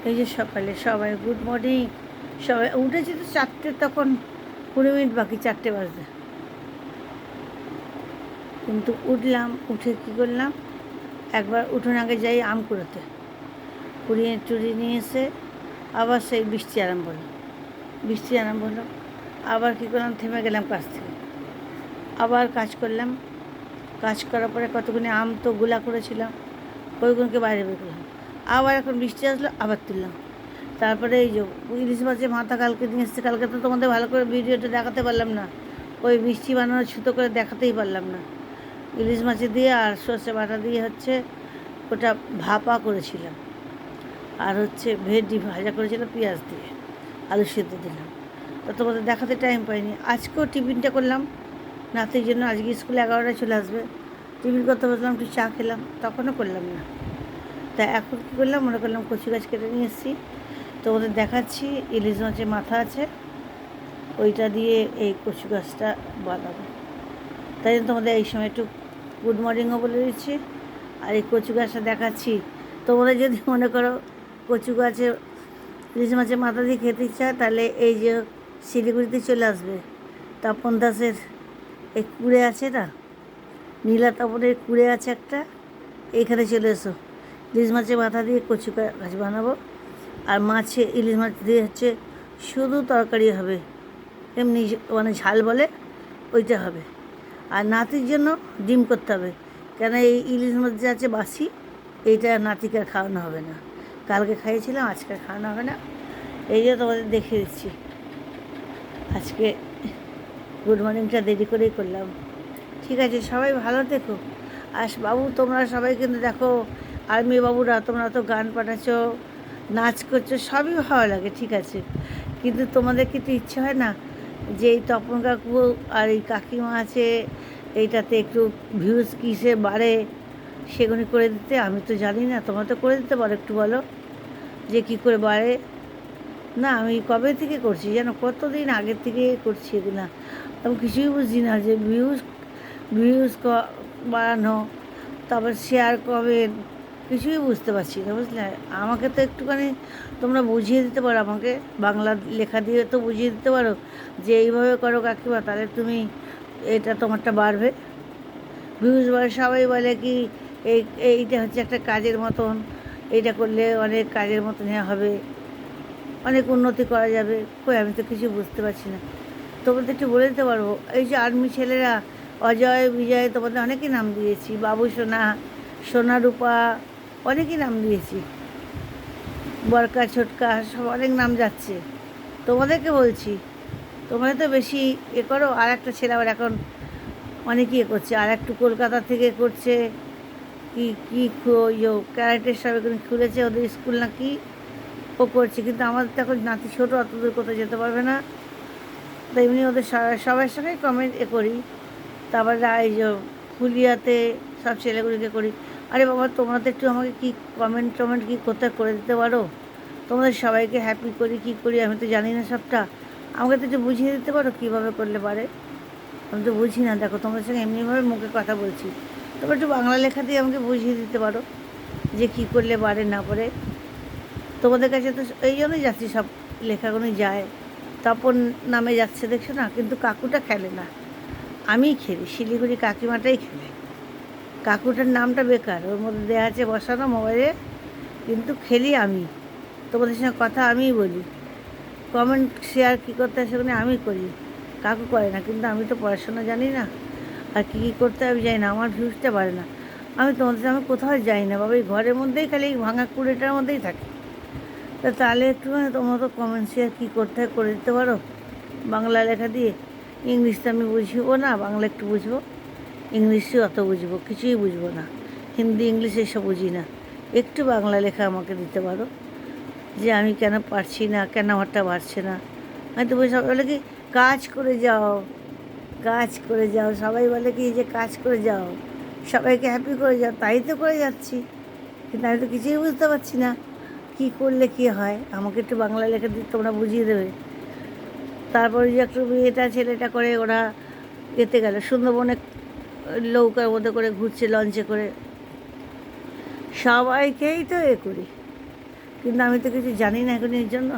এই যে সকালে সবাই গুড মর্নিং। সবাই উঠেছি তো 4টে, তখন 20 মিনিট বাকি 4টে বাজতে। কিন্তু উঠলাম, উঠে কী করলাম, একবার উঠোন আগে যাই আম কুড়োতে, কুড়িয়ে টুড়িয়ে নিয়ে এসে আবার সেই বৃষ্টি আরম্ভ হলো। আবার কী করলাম, থেমে গেলাম কাজ থেকে, আবার কাজ করলাম। কাজ করার পরে কতক্ষণে আম তো গোলা করেছিলাম, ওইগুলোকে বাইরে বের করলাম। আবার এখন বৃষ্টি আসলো, আবার তুললাম। তারপরে এই যে ইলিশ মাছের মাথা কালকে নিয়ে এসছে, কালকে তো তোমাদের ভালো করে ভিডিওটা দেখাতে পারলাম না, ওই বৃষ্টি বানানো ছুতো করে দেখাতেই পারলাম না। ইলিশ মাছে দিয়ে আর সর্ষে বাটা দিয়ে হচ্ছে ওটা ভাপা করেছিলাম, আর হচ্ছে ভেন্ডি ভাজা করেছিলাম পেঁয়াজ দিয়ে, আলু সেদ্ধ দিলাম। তো তোমাদের দেখাতে টাইম পাইনি। আজকেও টিফিনটা করলাম নাতির জন্য, আজকে স্কুলে 11টায় চলে আসবে। টিফিন করতে বসলাম, একটু চা খেলাম, তখনও করলাম না। তা এখন কী করলাম, মনে করলাম কচু গাছ কেটে নিয়ে এসেছি, তো ওদের দেখাচ্ছি ইলিশ মাছের মাথা আছে, ওইটা দিয়ে এই কচু গাছটা বানাবো। তাই জন্য তোমাদের এই সময় একটু গুড মর্নিংও বলে দিচ্ছি, আর এই কচু গাছটা দেখাচ্ছি। তোমরা যদি মনে করো কচু গাছে ইলিশ মাছের মাথা দিয়ে খেতে ইচ্ছা, তাহলে এই যে শিলিগুড়িতে চলে আসবে, তপন দাসের এই কুড়ে আছে না, নীলা তপনের কুড়ে আছে একটা, এইখানে চলে এসো। ইলিশ মাছের মাথা দিয়ে কচু গাছ বানাবো, আর মাছে ইলিশ মাছ দিয়ে হচ্ছে শুধু তরকারি হবে, এমনি মানে ঝাল বলে ওইটা হবে। আর নাতির জন্য ডিম করতে হবে, কেন এই ইলিশ মাছ যে আছে বাসি, এইটা নাতিকে আর খাওয়ানো হবে না। কালকে খাইয়েছিলাম, আজকে খাওয়ানো হবে না। এই যে তোমাদের দেখিয়ে দিচ্ছি। আজকে গুড মর্নিংটা দেরি করেই করলাম। ঠিক আছে, সবাই ভালো থেকো। আর বাবু তোমরা সবাই কিন্তু দেখো, আর্মি বাবুরা তোমরা তো গান পাঠাচ্ছ, নাচ করছো, সবই ভালো লাগে, ঠিক আছে, কিন্তু তোমাদের কিন্তু ইচ্ছে হয় না যে এই তপন কাকু আর এই কাকিমা আছে, এইটাতে একটু ভিউজ কিসে বাড়ে সেগুলি করে দিতে? আমি তো জানি না, তোমরা তো করে দিতে পারো, একটু বলো যে কী করে বাড়ে। না, আমি কবে থেকে করছি যেন, কতদিন আগের থেকে করছি এগুলো, আমি কিছুই বুঝি না যে ভিউজ বাড়ানো, তারপর শেয়ার কমেন্ট, কিছুই বুঝতে পারছি না, বুঝলে। আমাকে তো একটুখানি তোমরা বুঝিয়ে দিতে পারো, আমাকে বাংলা লেখা দিয়ে তো বুঝিয়ে দিতে পারো যে এইভাবে করো কাকিমা, তাহলে তুমি এটা তোমারটা বাড়বে, ভিউজ বাড়ে। সবাই বলে কি এইটা হচ্ছে একটা কাজের মতন, এইটা করলে অনেক কাজের মতন হবে, অনেক উন্নতি করা যাবে। কই, আমি তো কিছু বুঝতে পারছি না। তোমাদের একটু বলে দিতে পারবো, এই যে আর্মি ছেলেরা অজয় বিজয়, তোমাদের অনেকই নাম দিয়েছি, বাবু সোনা, সোনা রূপা, অনেকই নাম দিয়েছি, বরকা ছোটকা, সব অনেক নাম যাচ্ছে। তোমাদেরকে বলছি, তোমরা তো বেশি এ করো। আর একটা ছেলে আবার এখন অনেক ইয়ে করছে, আর একটু কলকাতা থেকে করছে, কি কি ওই ক্যারাটের সব এখানে খুলেছে ওদের স্কুল নাকি, ও করছে। কিন্তু আমাদের তো এখন নাতি ছোটো, অত দূর কোথাও যেতে পারবে না। তো এমনি ওদের সবার সঙ্গে কমেন্ট করি। তারপর এই যে ফুলিয়াতে সব ছেলেগুলিকে করি। আরে বাবা, তোমরা তো একটু আমাকে কি কমেন্ট কি কোথায় করে দিতে পারো? তোমাদের সবাইকে হ্যাপি করি, কি করি আমি তো জানি না সবটা, আমাকে তো একটু বুঝিয়ে দিতে পারো কীভাবে করলে পারে। আমি তো বুঝি না, দেখো তোমাদের সঙ্গে এমনিভাবে মুখে কথা বলছি, তবে একটু বাংলা লেখা দিয়ে আমাকে বুঝিয়ে দিতে পারো যে কী করলে পারে না পারে। তোমাদের কাছে তো এই জন্যই যাচ্ছি, সব লেখাগুলোই যায়, তপন নামে যাচ্ছে দেখছো না, কিন্তু কাকুটা খেলে না, আমিই খেলি, শিলিগুড়ি কাকিমাটাই খেলে। কাকুটার নামটা বেকার, ওর মধ্যে দেওয়া আছে বসানো মোবাইলে, কিন্তু খেলি আমি, তোমাদের সঙ্গে কথা আমিই বলি, কমেন্ট শেয়ার কী করতে হয় সেখানে আমি করি, কাকু করে না। কিন্তু আমি তো পড়াশোনা জানি না, আর কী কী করতে আমি জানি না, আমার ভিউজটা বাড়ে না। আমি তোমাদের আমি কোথাও যাই না বাবা, এই ঘরের মধ্যেই খালি এই ভাঙা কুড়েটার মধ্যেই থাকি। তাহলে একটুখানি তোমরা তো কমেন্ট শেয়ার কী করতে হয় করে দিতে পারো বাংলা লেখা দিয়ে। ইংলিশ তো আমি বুঝবো না, বাংলা একটু বুঝবো, ইংলিশও অত বুঝবো কিছুই বুঝবো না, হিন্দি ইংলিশ এসব বুঝি না। একটু বাংলা লেখা আমাকে দিতে পারো যে আমি কেন পারছি না, কেন আমারটা পারছে না। আমি তো সবাই বলে কি কাজ করে যাও, কাজ করে যাও, সবাই বলে কি যে কাজ করে যাও, সবাইকে হ্যাপি করে যাও, তাই তো করে যাচ্ছি, কিন্তু আমি তো কিছুই বুঝতে পারছি না কী করলে কী হয়। আমাকে একটু বাংলা লেখা দিয়ে তোমরা বুঝিয়ে দেবে। তারপরে যে একটু মেয়েটা ছেলেটা করে ওরা এতে গেল সুন্দরবনে, নৌকার মধ্যে করে ঘুরছে লঞ্চে করে, সবাইকেই তো এ করি, কিন্তু আমি তো কিছু জানি না এখন এর জন্য।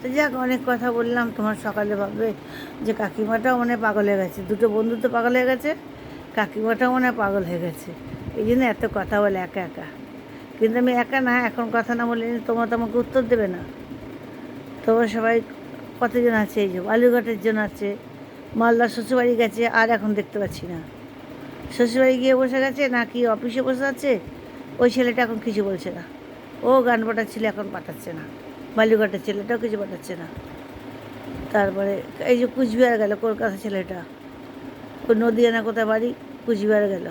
তো যাক, অনেক কথা বললাম। তোমার সকালে ভাববে যে কাকিমাটাও মনে হয় পাগল হয়ে গেছে, দুটো বন্ধু তো পাগল হয়ে গেছে, কাকিমাটাও মনে হয় পাগল হয়ে গেছে, এই জন্য এত কথা বলে একা একা। কিন্তু আমি একা না, এখন কথা না বলে তোমরা তো আমাকে উত্তর দেবে না। তোমরা সবাই কতজন আছে, এই যে বালুঘাটের জন আছে, মালদার শ্বশুরবাড়ি গেছে, আর এখন দেখতে পাচ্ছি না। শ্বশুরবাড়ি গিয়ে বসে গেছে নাকি অফিসে বসে আছে, ওই ছেলেটা এখন কিছু বলছে না। ও গান পাঠাচ্ছিল, এখন পাঠাচ্ছে না। বালুঘাটের ছেলেটাও কিছু পাঠাচ্ছে না। তারপরে এই যে কুচবিহার গেল কলকাতা ছেলেটা, ওই নদিয়া না কোথায় বাড়ি, কুচবিহার গেল।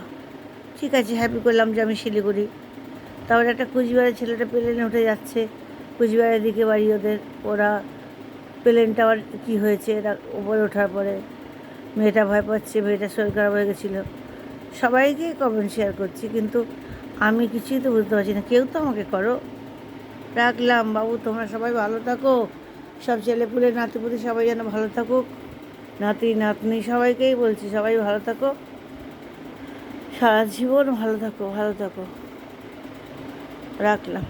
ঠিক আছে, হ্যাপি করলাম যে আমি শিলিগুড়ি। তারপরে একটা কুচবিহারের ছেলেটা প্লেনে উঠে যাচ্ছে, কুচবিহারের দিকে বাড়ি ওদের। ওরা প্লেনটা আবার কী হয়েছে, এরা উপরে ওঠার পরে মেয়েটা ভয় পাচ্ছে, মেয়েটার শরীর খারাপ হয়ে গেছিলো। সবাইকে কমেন্ট শেয়ার করছি, কিন্তু আমি কিছুই তো বুঝতে পারছি না। কেউ তো আমাকে করো। রাখলাম বাবু, তোমরা সবাই ভালো থাকো, সব ছেলেপুলে নাতিপুতি সবাই যেন ভালো থাকুক, নাতি নাতনি সবাইকেই বলছি সবাই ভালো থাকো, সারা জীবন ভালো থাকো, ভালো থাকো। রাখলাম।